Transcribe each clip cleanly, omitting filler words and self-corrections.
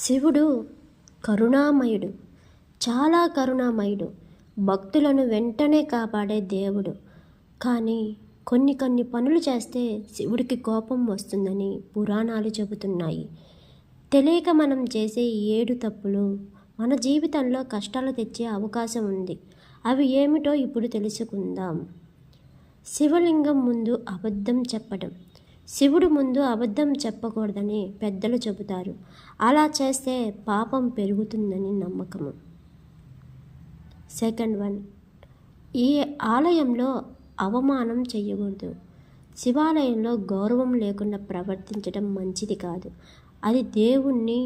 శివుడు కరుణామయుడు, చాలా కరుణామయుడు, భక్తులను వెంటనే కాపాడే దేవుడు. కానీ కొన్ని పనులు చేస్తే శివుడికి కోపం వస్తుందని పురాణాలు చెబుతున్నాయి. తెలియక మనం చేసే 7 తప్పులు మన జీవితంలో కష్టాలు తెచ్చే అవకాశం ఉంది. అవి ఏమిటో ఇప్పుడు తెలుసుకుందాం. శివలింగం ముందు అబద్ధం చెప్పడం. శివుడు ముందు అబద్ధం చెప్పకూడదని పెద్దలు చెబుతారు. అలా చేస్తే పాపం పెరుగుతుందని నమ్మకము. సెకండ్ వన్, ఈ ఆలయంలో అవమానం చేయకూడదు. శివాలయంలో గౌరవం లేకుండా ప్రవర్తించడం మంచిది కాదు. అది దేవుణ్ణి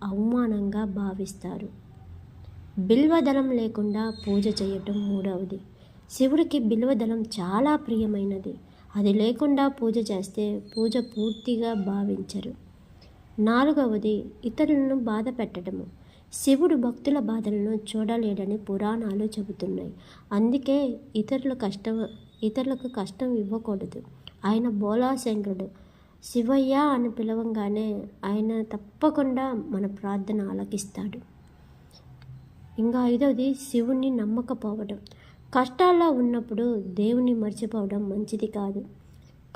అవమానంగా భావిస్తారు. బిల్వదళం లేకుండా పూజ చేయటం మూడవది. శివుడికి బిల్వదళం చాలా ప్రియమైనది. అది లేకుండా పూజ చేస్తే పూజ పూర్తిగా భావించరు. 4వది, ఇతరులను బాధ పెట్టడము. శివుడు భక్తుల బాధలను చూడలేడని పురాణాలు చెబుతున్నాయి. అందుకే ఇతరులకు కష్టం ఇవ్వకూడదు. ఆయన బోలాశంకరుడు. శివయ్య అని పిలవంగానే ఆయన తప్పకుండా మన ప్రార్థన ఆలకిస్తాడు. ఇంకా 5వది, శివుణ్ణి నమ్మకపోవడం. కష్టాల్లో ఉన్నప్పుడు దేవుని మర్చిపోవడం మంచిది కాదు.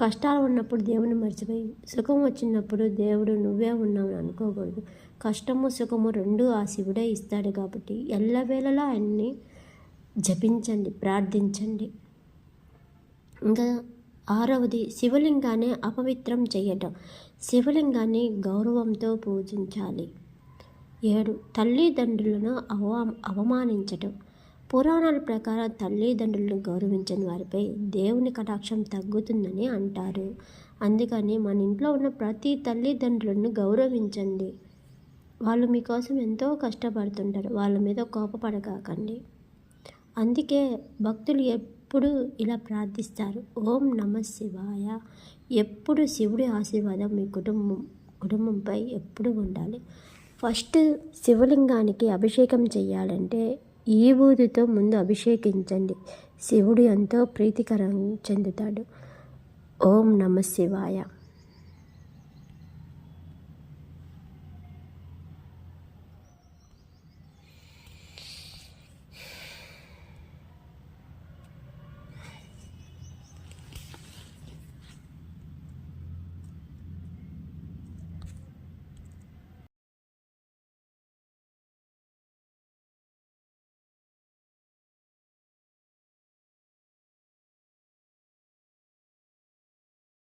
కష్టాలు ఉన్నప్పుడు దేవుని మర్చిపోయి సుఖం వచ్చినప్పుడు దేవుడు నువ్వే ఉన్నావు అనుకోకూడదు. కష్టము సుఖము రెండూ ఆ శివుడే ఇస్తాడు కాబట్టి ఎల్లవేళలా ఆయన్ని జపించండి, ప్రార్థించండి. ఇంకా 6వది, శివలింగాన్ని అపవిత్రం చేయటం. శివలింగాన్ని గౌరవంతో పూజించాలి. 7, తల్లిదండ్రులను అవమానించటం. పురాణాల ప్రకారం తల్లిదండ్రులను గౌరవించని వారిపై దేవుని కటాక్షం తగ్గుతుందని అంటారు. అందుకని మన ఇంట్లో ఉన్న ప్రతి తల్లిదండ్రులను గౌరవించండి. వాళ్ళు మీకోసం ఎంతో కష్టపడుతుంటారు. వాళ్ళ మీద కోపపడకండి. అందుకే భక్తులు ఎప్పుడు ఇలా ప్రార్థిస్తారు, ఓం నమః శివాయ. ఎప్పుడు శివుడి ఆశీర్వాదం మీ కుటుంబంపై ఎప్పుడు ఉండాలి. ఫస్ట్ శివలింగానికి అభిషేకం చేయాలంటే ఈ ఊదితో ముందు అభిషేకించండి. శివుడు ఎంతో ప్రీతికరం చెందుతాడు. ఓం నమః శివాయ.